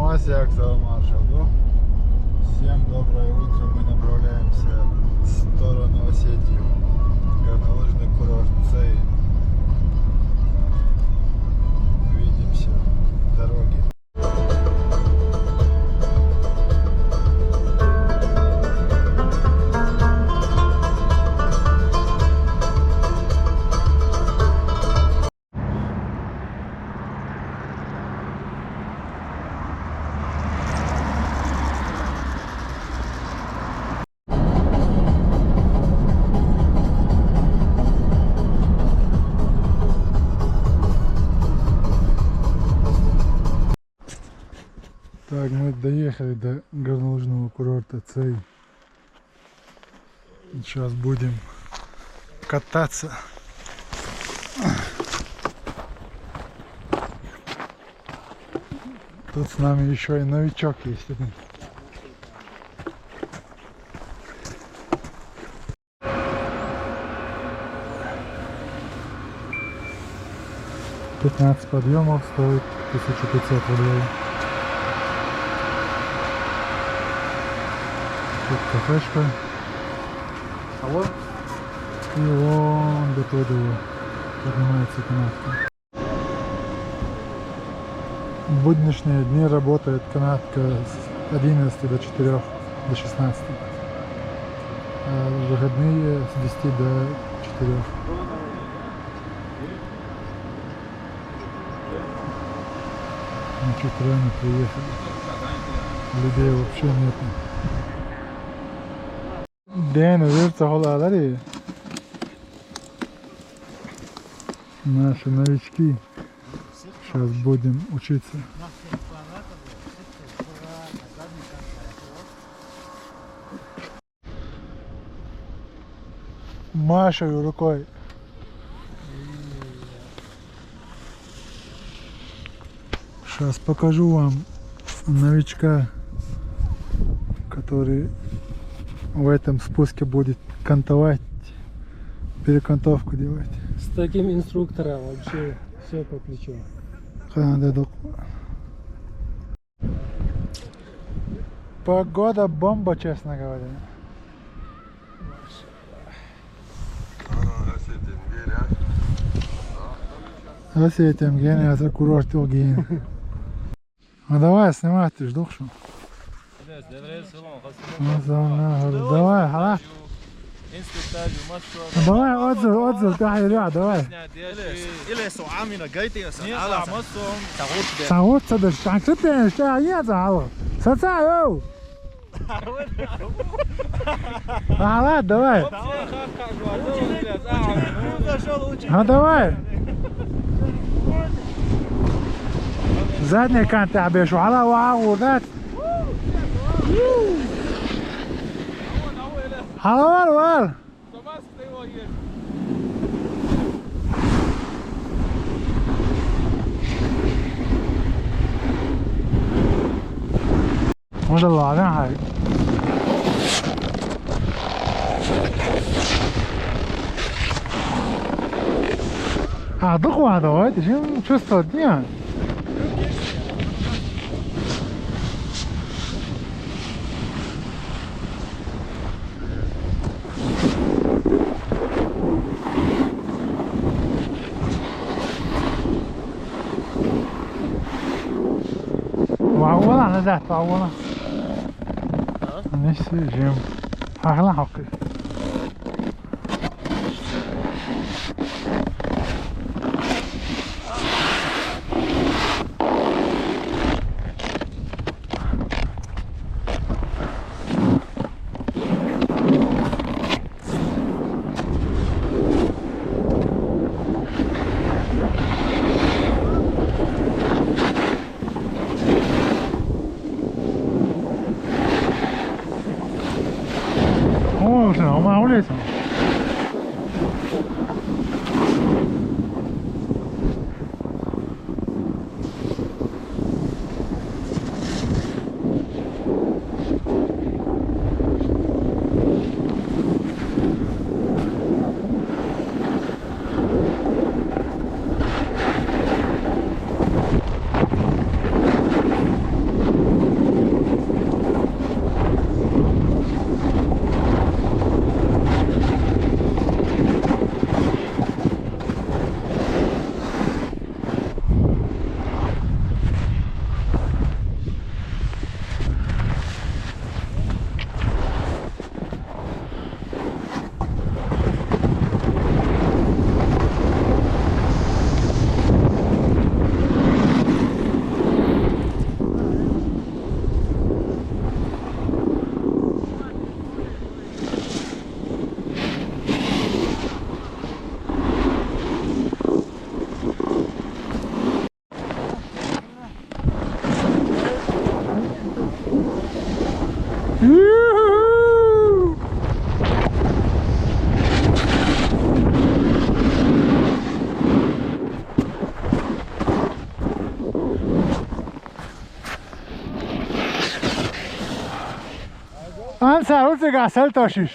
Масиакцева маршалу. Всем доброе утро. Мы направляемся в сторону Осетии. Горнолыжный курорт Цей. Увидимся в дороге. Так, мы доехали до горнолыжного курорта Цей. Сейчас будем кататься. Тут с нами еще и новичок есть один. «15 подъемов стоит 1500 рублей. Тут кафешка. Алло? И вон до туда поднимается канатка. В будничные дни работает канатка с 11 до 4 до 16. А в выходные с 10 до 4. Мы чуть рано приехали. Людей вообще нету. Дэн, уверится холодали. Наши новички. Сейчас будем учиться. Машаю рукой. Сейчас покажу вам новичка, который в этом спуске будет кантовать, перекантовку делать. С таким инструктором вообще все по плечу. Погода бомба, честно говоря. Осетим гене, за курорт Илгин. Ну давай, снимай, ты ж духшу. Давай, hala. давай, отзыв, تحية ряд, давай. صعود صدق عن كتير اشتاقية صعود صعود حالات давай. давай. задний كان تعبيش وعلى وعودات حلوان وال ما شاء الله علينا حاجة أعطوك واحدة وايد شو استوديان معقولة أنا ذات معقولة نفسي جيم أحلى حقي معقول اسمه Answer, what's the gas? Eltashish.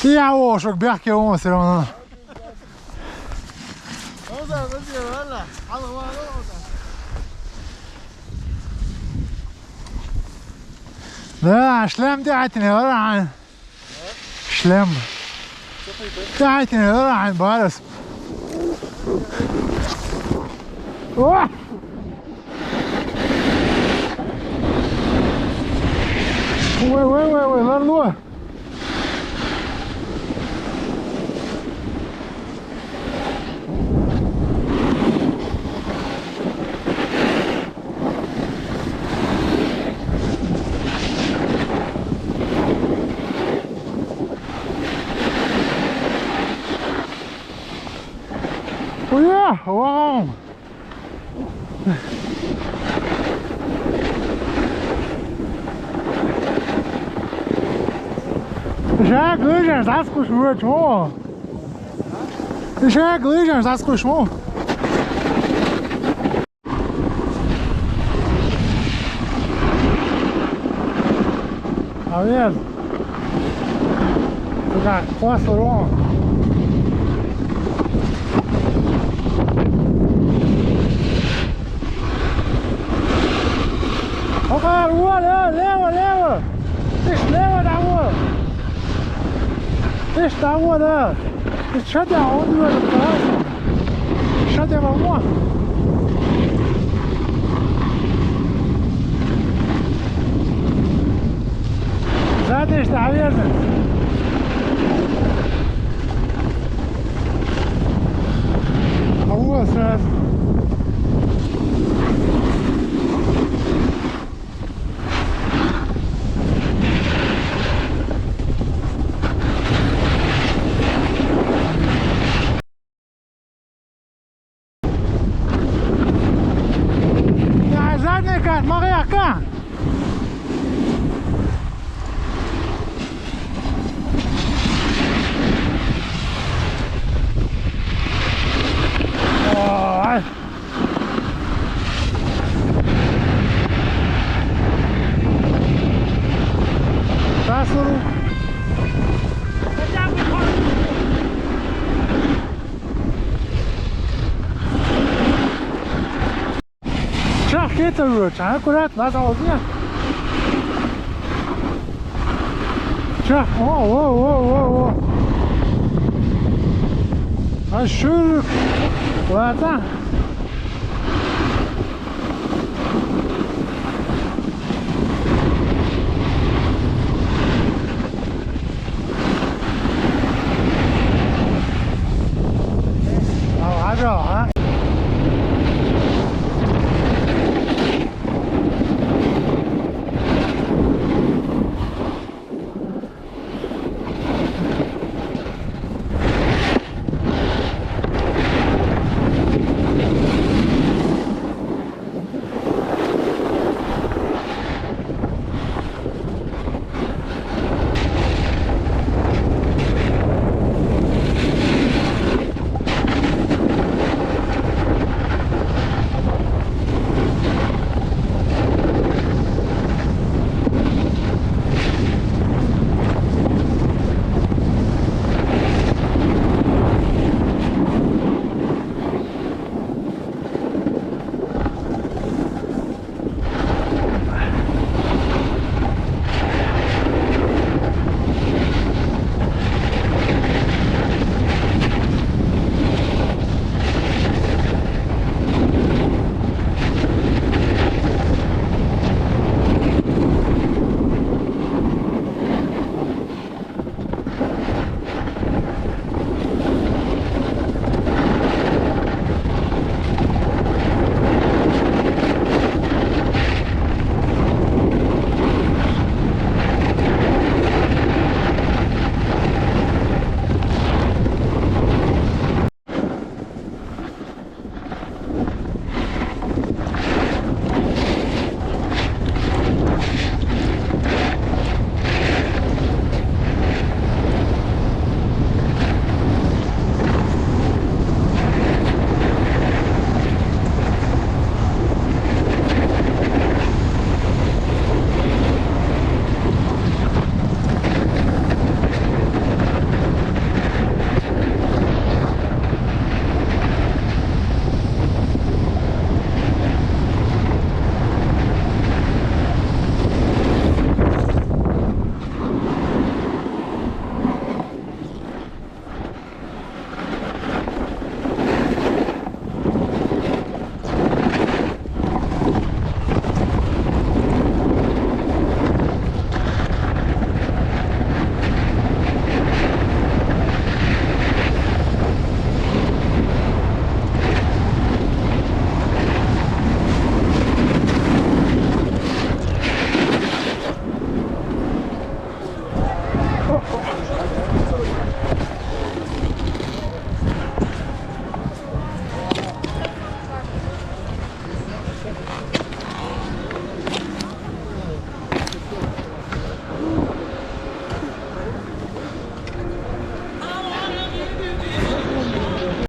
Ti sok bjärke om sig då. لا شلم دعتني ورا عن شلم دعتني ورا عن بارس واه وي لا لوا Wow! Já glížem, zaskúšme, čo? Já glížem, zaskúšme. A ver. Tá, fósforo. Oké, rua, leeuwen. Het is leeuwen daar hoor. Het is daar hoor. Het is shut down, nu is het thuis. Shut down, maar. Dat is daar weer. Hoe is het? Mariaka! Oh, that's little. Geht er Tja, akkurat, lass aus hier. Tja, oh. Das ist schön. Warte.